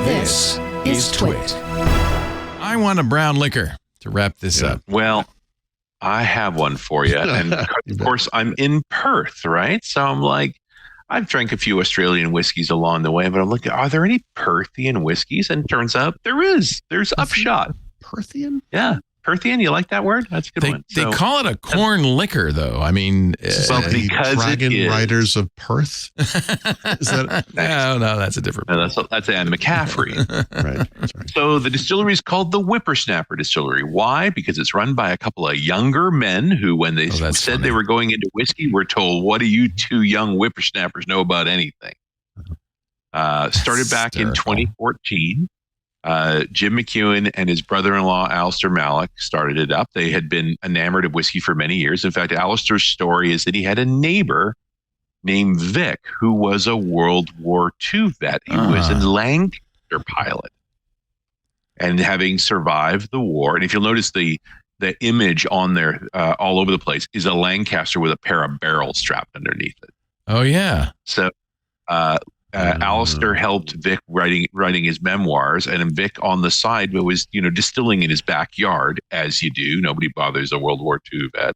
This is TWiT. I want a brown liquor to wrap this up. Well, I have one for you. And of course, I'm in Perth, right? So I'm like, I've drank a few Australian whiskeys along the way, but I'm looking, are there any Perthian whiskeys? And it turns out there is. There's Upshot. Perthian? Yeah. Perthian, you like that word? That's a good one. They call it a corn liquor, though. I mean, because Dragon Riders of Perth? Is that? No, that's a different. No, that's Anne McCaffrey. Right. That's right. So the distillery is called the Whipper Snapper Distillery. Why? Because it's run by a couple of younger men who, when they said they were going into whiskey, were told, "What do you two young whippersnappers know about anything?" Started back in 2014. Jim McEwen and his brother-in-law, Alistair Mallock, started it up. They had been enamored of whiskey for many years. In fact, Alistair's story is that he had a neighbor named Vic, who was a World War II vet. He was a Lancaster pilot. And having survived the war, and if you'll notice the image on there all over the place is a Lancaster with a pair of barrels strapped underneath it. Oh, yeah. So Alistair helped Vic writing his memoirs, and Vic on the side was distilling in his backyard, as you do. Nobody bothers a World War II vet,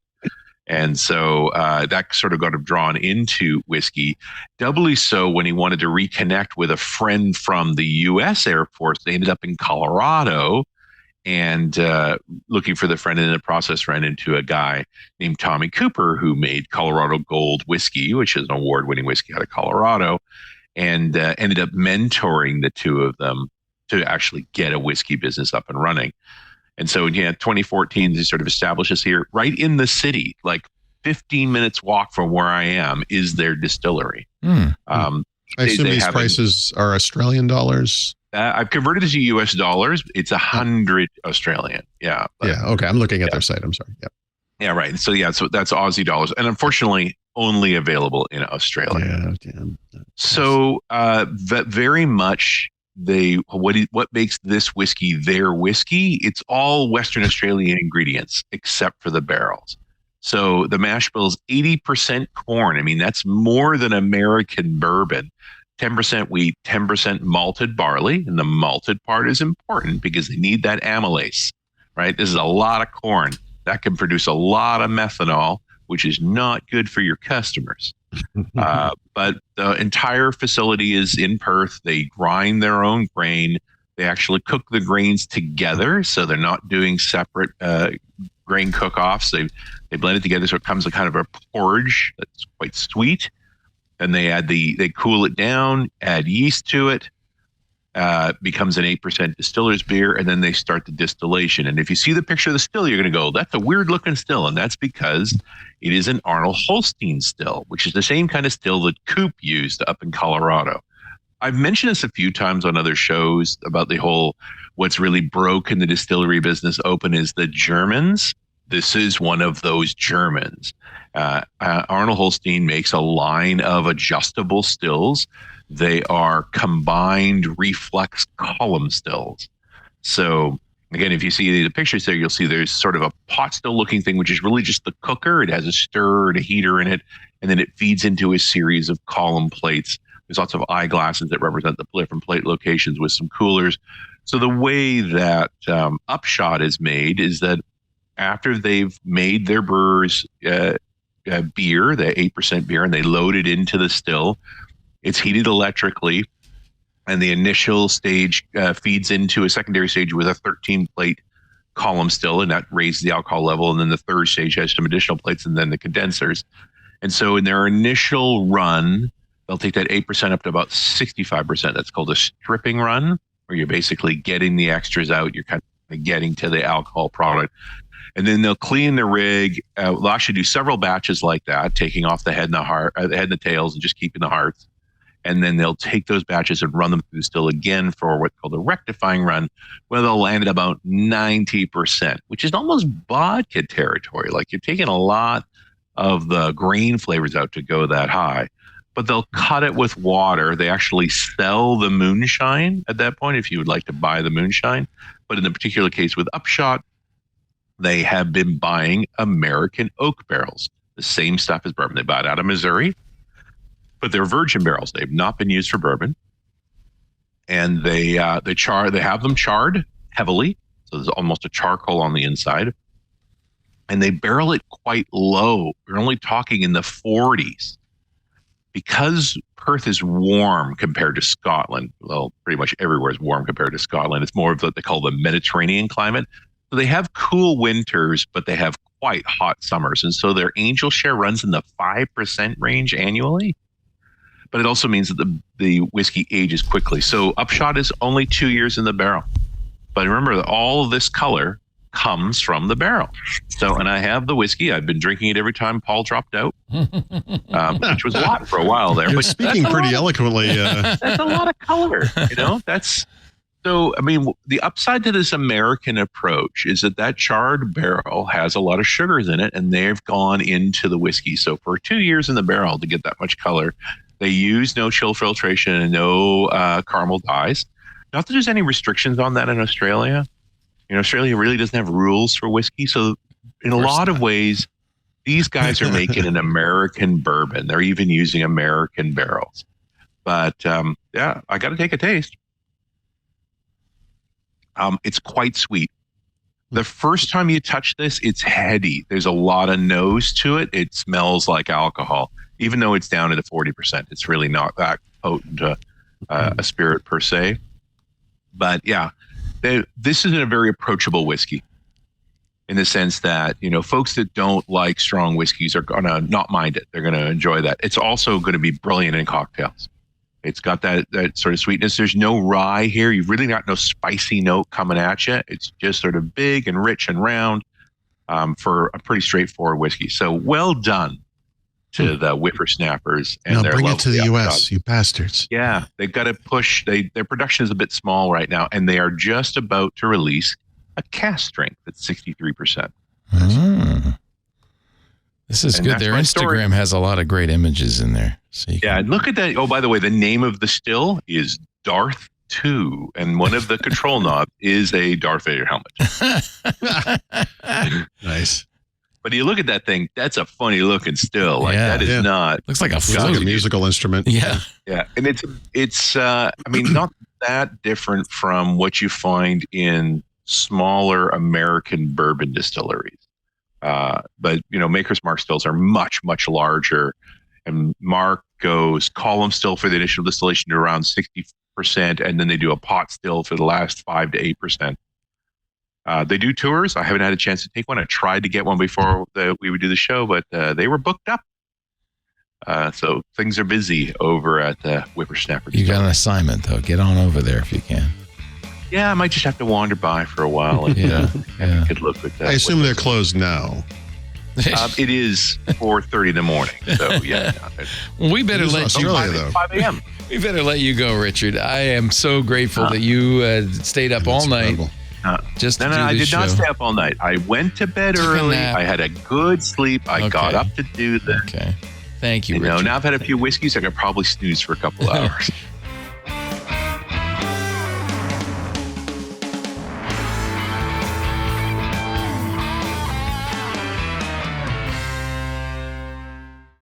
and so that sort of got him drawn into whiskey. Doubly so when he wanted to reconnect with a friend from the U.S. Air Force. They ended up in Colorado, and looking for the friend, and in the process ran into a guy named Tommy Cooper, who made Colorado Gold whiskey, which is an award-winning whiskey out of Colorado. And ended up mentoring the two of them to actually get a whiskey business up and running. And so, 2014, they sort of establishes here right in the city, like 15 minutes walk from where I am is their distillery. I assume these prices are Australian dollars. I've converted it to US dollars. It's 100 Australian. Yeah. Okay. I'm looking at their site. I'm sorry. Yep. Yeah. Right. So that's Aussie dollars. And unfortunately, only available in Australia. So very much what makes this whiskey their whiskey? It's all Western Australian ingredients except for the barrels. So the mash bill is 80% corn. I mean, that's more than American bourbon. 10% wheat, 10% malted barley, and the malted part is important because they need that amylase. Right? This is a lot of corn that can produce a lot of methanol, which is not good for your customers. But the entire facility is in Perth. They grind their own grain. They actually cook the grains together, so they're not doing separate grain cook-offs. They blend it together, so it comes a kind of a porridge that's quite sweet. And they cool it down, add yeast to it. Becomes an 8% distiller's beer, and then they start the distillation. And if you see the picture of the still, you're going to go, that's a weird looking still. And that's because it is an Arnold Holstein still, which is the same kind of still that Coop used up in Colorado. I've mentioned this a few times on other shows about the whole what's really broke in the distillery business open is the Germans. This is one of those Germans. Arnold Holstein makes a line of adjustable stills. They are combined reflex column stills. So again, if you see the pictures there, you'll see there's sort of a pot still looking thing, which is really just the cooker. It has a stirrer and a heater in it, and then it feeds into a series of column plates. There's lots of eyeglasses that represent the different plate locations with some coolers. So the way that Upshot is made is that after they've made their brewers beer, the 8% beer, and they load it into the still, it's heated electrically, and the initial stage feeds into a secondary stage with a 13-plate column still, and that raises the alcohol level. And then the third stage has some additional plates, and then the condensers. And so in their initial run, they'll take that 8% up to about 65%. That's called a stripping run, where you're basically getting the extras out. You're kind of getting to the alcohol product. And then they'll clean the rig. They'll actually do several batches like that, taking off the head and the tails and just keeping the hearts. And then they'll take those batches and run them through the still again for what's called a rectifying run, where they'll land at about 90%, which is almost vodka territory. Like you're taking a lot of the grain flavors out to go that high. But they'll cut it with water. They actually sell the moonshine at that point if you would like to buy the moonshine. But in the particular case with Upshot, they have been buying American oak barrels, the same stuff as bourbon. They buy it out of Missouri. But they're virgin barrels. They've not been used for bourbon. and they have them charred heavily, so there's almost a charcoal on the inside, and they barrel it quite low. We're only talking in the 40s. Because Perth is warm compared to Scotland, well, pretty much everywhere is warm compared to Scotland. It's more of what they call the Mediterranean climate. So they have cool winters, but they have quite hot summers. And so their angel share runs in the 5% range annually. But it also means that the whiskey ages quickly. So Upshot is only 2 years in the barrel. But remember that all of this color comes from the barrel. So, and I have the whiskey. I've been drinking it every time Paul dropped out, which was a lot for a while there. You're speaking pretty eloquently. That's a lot of color, So, I mean, the upside to this American approach is that charred barrel has a lot of sugars in it, and they've gone into the whiskey. So for 2 years in the barrel to get that much color, they use no chill filtration and no caramel dyes. Not that there's any restrictions on that in Australia. Australia really doesn't have rules for whiskey. So in a lot of ways, these guys are making an American bourbon. They're even using American barrels. But yeah, I got to take a taste. It's quite sweet. The first time you touch this, it's heady. There's a lot of nose to it. It smells like alcohol, even though it's down to the 40%. It's really not that potent a spirit per se. But yeah, this is a very approachable whiskey in the sense that, folks that don't like strong whiskeys are going to not mind it. They're going to enjoy that. It's also going to be brilliant in cocktails. It's got that sort of sweetness. There's no rye here. You've really got no spicy note coming at you. It's just sort of big and rich and round for a pretty straightforward whiskey. So well done to the Whipper Snappers. And now bring it to the U.S., you bastards. Yeah, they've got to push. Their production is a bit small right now, and they are just about to release a cask strength that's 63%. This is good. Their Instagram has a lot of great images in there. So look at that. Oh, by the way, the name of the still is Darth 2, and one of the control knobs is a Darth Vader helmet. Nice. But you look at that thing, that's a funny looking still. That is not. Looks like a flute. Like a musical instrument. Yeah. Yeah. And it's not that different from what you find in smaller American bourbon distilleries. But Maker's Mark stills are much, much larger. And Mark goes column still for the initial distillation to around 60%. And then they do a pot still for the last 5 to 8%. They do tours. I haven't had a chance to take one. I tried to get one before we would do the show, but they were booked up. So things are busy over at the Whipper Snapper Distillery. You got an assignment, though. Get on over there if you can. Yeah, I might just have to wander by for a while. And, could look at that. I assume they're closed now. It is 4:30 in the morning. So, yeah. We better let Australia, though. 5 a.m. We better let you go, Richard. I am so grateful that you stayed up all night. Just to do I this did not show. stay up all night. I went to bed early. I had a good sleep. I got up to do this. Okay. Thank you, Richard. Now I've had a few whiskeys. I could probably snooze for a couple hours.